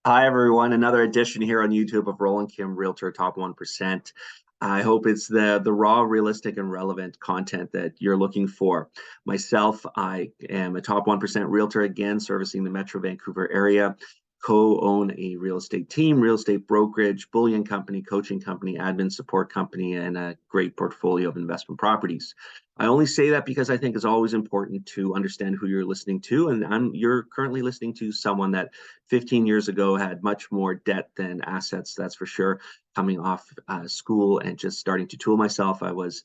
Hi, everyone. Another edition here on YouTube of Roland Kim Realtor Top 1%. I hope it's the raw, realistic, and relevant content that you're looking for. Myself, I am a top 1% realtor, again, servicing the Metro Vancouver area. Co-own a real estate team, real estate brokerage, bullion company, coaching company, admin support company, and a great portfolio of investment properties. I only say that because I think it's always important to understand who you're listening to. And you're currently listening to someone that 15 years ago had much more debt than assets, that's for sure. Coming off school and just starting to tool myself, I was,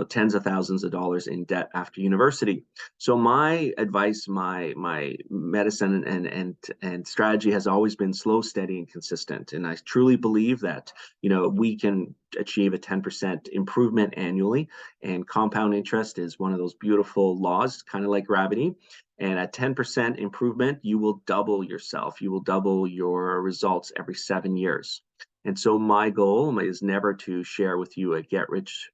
tens of thousands of dollars in debt after university. So my advice, my medicine and strategy has always been slow, steady, and consistent. And I truly believe that we can achieve a 10% improvement annually, and compound interest is one of those beautiful laws, kind of like gravity. And at 10% improvement, you will double yourself. You will double your results every 7 years. And so my goal is never to share with you a get rich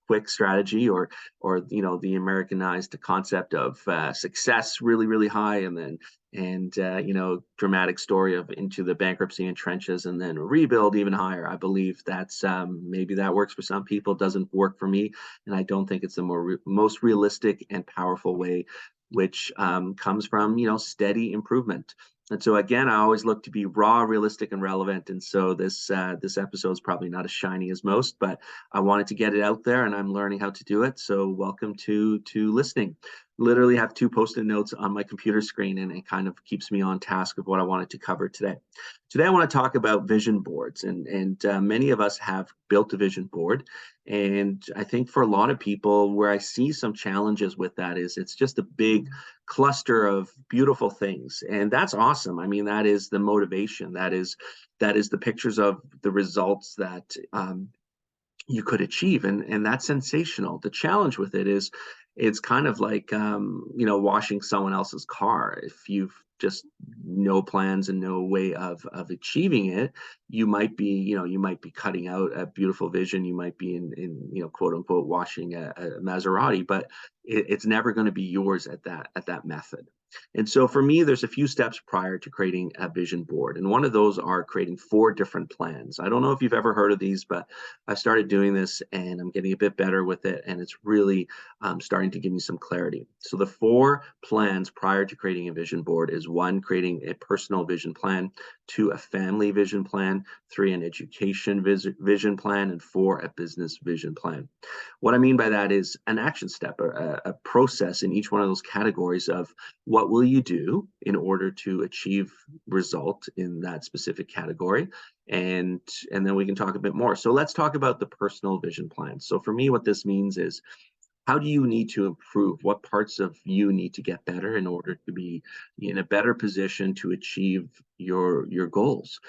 quick strategy, or the Americanized concept of success really really high, and then dramatic story of into the bankruptcy and trenches and then rebuild even higher. I believe that's maybe that works for some people, doesn't work for me, and I don't think it's the most realistic and powerful way, which comes from steady improvement. And so again, I always look to be raw, realistic, and relevant. And so this episode is probably not as shiny as most, but I wanted to get it out there, and I'm learning how to do it. So welcome to listening. Literally have two post-it notes on my computer screen, and it kind of keeps me on task of what I wanted to cover today. Today, I want to talk about vision boards, and many of us have built a vision board. And I think for a lot of people, where I see some challenges with that is it's just a big cluster of beautiful things, and that's awesome. I mean, that is the motivation. That is the pictures of the results that you could achieve, and that's sensational. The challenge with it is it's kind of like washing someone else's car. If you've just no plans and no way of achieving it, you might be cutting out a beautiful vision. You might be in quote unquote washing a Maserati, but it's never going to be yours at that method. And so for me, there's a few steps prior to creating a vision board. And one of those are creating 4 different plans. I don't know if you've ever heard of these, but I started doing this and I'm getting a bit better with it. And it's really starting to give me some clarity. So the 4 plans prior to creating a vision board is: 1, creating a personal vision plan; 2, a family vision plan; 3, an education vision plan; and 4, a business vision plan. What I mean by that is an action step, a process in each one of those categories of what will you do in order to achieve result in that specific category. And then we can talk a bit more. So let's talk about the personal vision plan. So for me, what this means is, how do you need to improve? What parts of you need to get better in order to be in a better position to achieve your goals?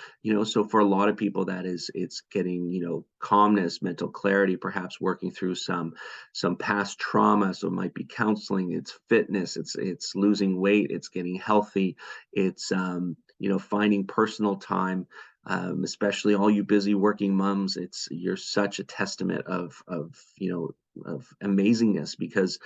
So for a lot of people, that is, it's getting calmness, mental clarity, perhaps working through some past trauma. So it might be counseling, it's fitness, it's losing weight, it's getting healthy, it's finding personal time. Especially all you busy working moms, you're such a testament of amazingness, because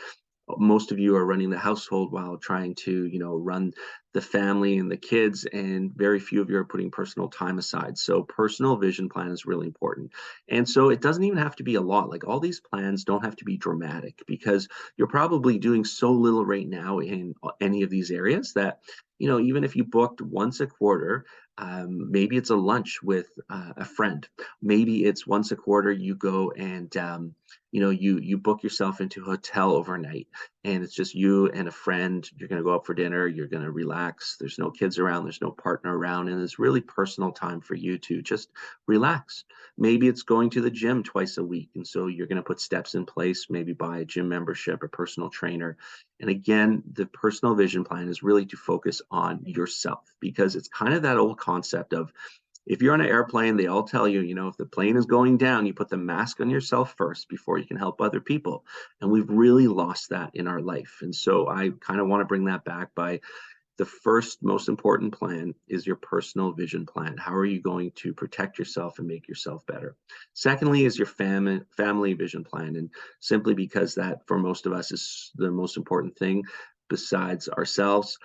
most of you are running the household while trying to run the family and the kids, and very few of you are putting personal time aside. So personal vision plan is really important. And so it doesn't even have to be a lot. Like, all these plans don't have to be dramatic, because you're probably doing so little right now in any of these areas that even if you booked once a quarter, maybe it's a lunch with a friend. Maybe it's once a quarter you go and you book yourself into a hotel overnight, and it's just you and a friend. You're going to go out for dinner, you're going to relax, there's no kids around, there's no partner around, and it's really personal time for you to just relax. Maybe it's going to the gym twice a week, and so you're going to put steps in place, maybe buy a gym membership, a personal trainer. And again, the personal vision plan is really to focus on yourself, because it's kind of that old concept of, if you're on an airplane, they all tell you, if the plane is going down, you put the mask on yourself first before you can help other people. And we've really lost that in our life. And so I kind of want to bring that back by, the first most important plan is your personal vision plan. How are you going to protect yourself and make yourself better? Secondly is your family vision plan. And simply because that, for most of us, is the most important thing besides ourselves.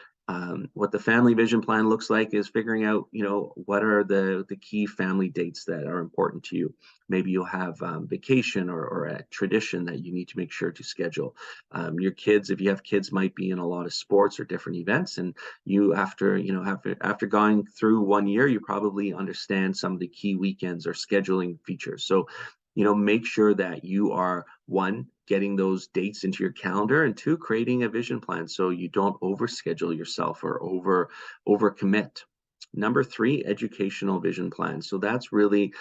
What the family vision plan looks like is figuring out, what are the key family dates that are important to you. Maybe you'll have vacation or a tradition that you need to make sure to schedule. Your kids, if you have kids, might be in a lot of sports or different events, and you after going through one year, you probably understand some of the key weekends or scheduling features. So make sure that you are, one, getting those dates into your calendar, and two, creating a vision plan so you don't overschedule yourself or overcommit. Number three, educational vision plan. So that's really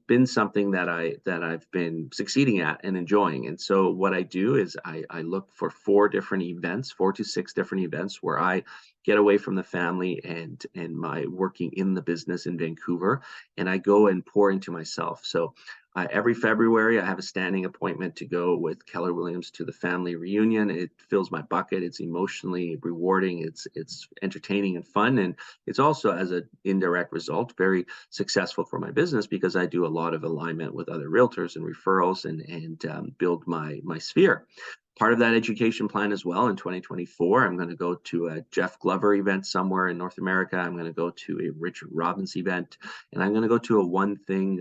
been something that I've been succeeding at and enjoying. And so what I do is I look for 4 to 6 different events where I get away from the family and my working in the business in Vancouver, and I go and pour into myself. So every February, I have a standing appointment to go with Keller Williams to the family reunion. It fills my bucket. It's emotionally rewarding. It's entertaining and fun, and it's also, as an indirect result, very successful for my business because I do a lot of alignment with other realtors and referrals and build my sphere. Part of that education plan as well in 2024, I'm going to go to a Jeff Glover event somewhere in North America. I'm going to go to a Richard Robbins event, and I'm going to go to a one thing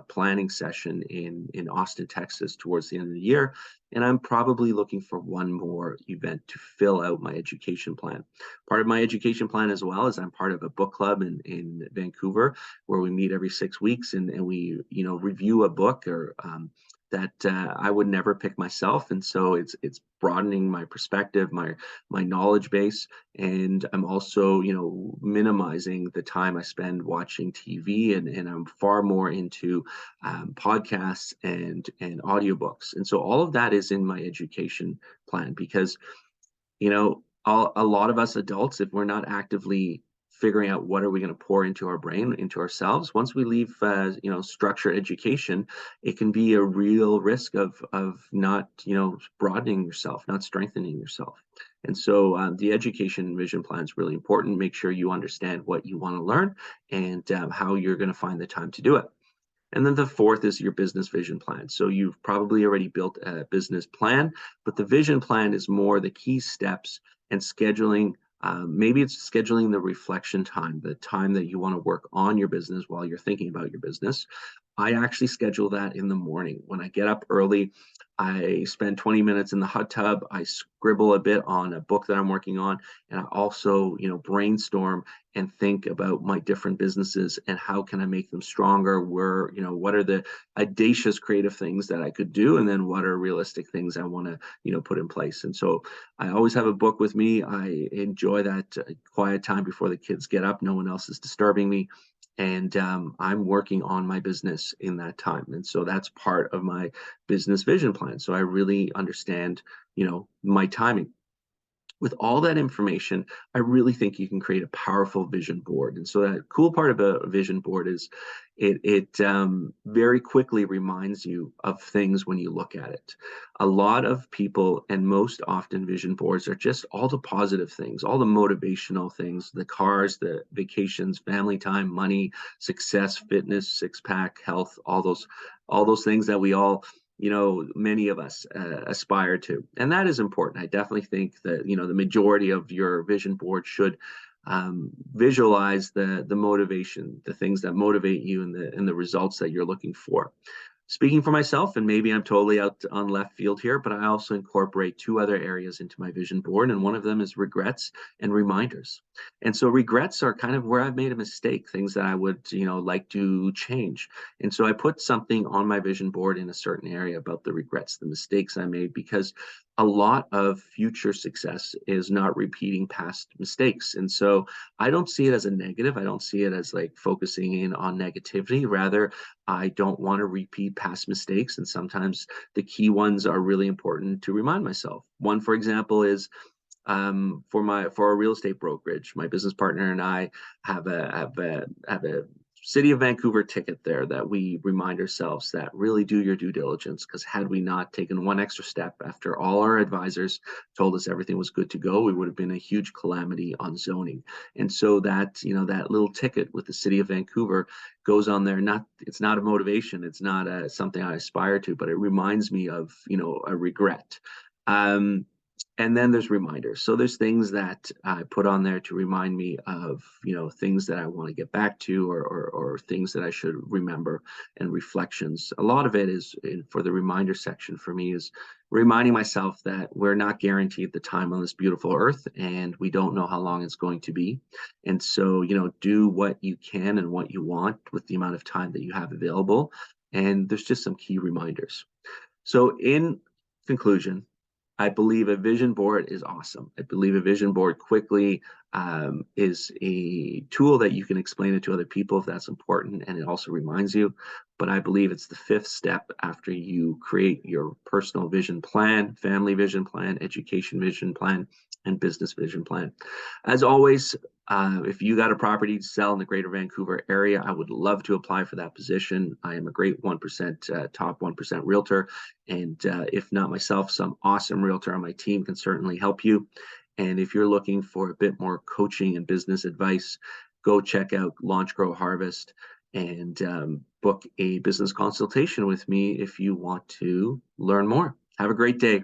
planning session in Austin, Texas towards the end of the year. And I'm probably looking for one more event to fill out my education plan. Part of my education plan as well is I'm part of a book club in Vancouver where we meet every 6 weeks and we, review a book or that I would never pick myself, and so it's broadening my perspective, my knowledge base, and I'm also minimizing the time I spend watching TV, and I'm far more into podcasts and audiobooks, and so all of that is in my education plan because a lot of us adults, if we're not actively figuring out what are we going to pour into our brain, into ourselves, once we leave, structured education, it can be a real risk of not, broadening yourself, not strengthening yourself. And so the education vision plan is really important. Make sure you understand what you want to learn and how you're going to find the time to do it. And then the fourth is your business vision plan. So you've probably already built a business plan, but the vision plan is more the key steps and scheduling. Maybe it's scheduling the reflection time, the time that you want to work on your business while you're thinking about your business. I actually schedule that in the morning. When I get up early, I spend 20 minutes in the hot tub. I scribble a bit on a book that I'm working on, and I also, brainstorm and think about my different businesses and how can I make them stronger, where, what are the audacious creative things that I could do, and then what are realistic things I want to, put in place. And so I always have a book with me. I enjoy that quiet time before the kids get up. No one else is disturbing me. And I'm working on my business in that time. And so that's part of my business vision plan. So I really understand, my timing. With all that information, I really think you can create a powerful vision board. And so that cool part of a vision board is it very quickly reminds you of things when you look at it. A lot of people, and most often vision boards, are just all the positive things, all the motivational things, the cars, the vacations, family time, money, success, fitness, six pack, health, all those things that we all many of us aspire to. And that is important. I definitely think that, the majority of your vision board should visualize the motivation, the things that motivate you and the results that you're looking for. Speaking for myself, and maybe I'm totally out on left field here, but I also incorporate two other areas into my vision board, and one of them is regrets and reminders. And so regrets are kind of where I've made a mistake, things that I would, like to change. And so I put something on my vision board in a certain area about the regrets, the mistakes I made, because a lot of future success is not repeating past mistakes. And so I don't see it as a negative. I don't see it as like focusing in on negativity. Rather, I don't want to repeat past mistakes. And sometimes the key ones are really important to remind myself. One, for example, is for a real estate brokerage. My business partner and I have a City of Vancouver ticket there that we remind ourselves that really do your due diligence, because had we not taken one extra step after all our advisors told us everything was good to go, we would have been a huge calamity on zoning. And so that, that little ticket with the City of Vancouver goes on there. It's not a motivation. It's not something I aspire to, but it reminds me of, a regret. And then there's reminders. So there's things that I put on there to remind me of, things that I want to get back to, or things that I should remember, and reflections. A lot of it is for the reminder section for me is reminding myself that we're not guaranteed the time on this beautiful earth, and we don't know how long it's going to be. And so, do what you can and what you want with the amount of time that you have available. And there's just some key reminders. So in conclusion, I believe a vision board is awesome. I believe a vision board quickly is a tool that you can explain it to other people if that's important, and it also reminds you. But I believe it's the fifth step after you create your personal vision plan, family vision plan, education vision plan, and business vision plan. As always, if you got a property to sell in the greater Vancouver area, I would love to apply for that position. I am a great 1%, top 1% realtor. And if not myself, some awesome realtor on my team can certainly help you. And if you're looking for a bit more coaching and business advice, go check out Launch, Grow, Harvest, and book a business consultation with me if you want to learn more. Have a great day.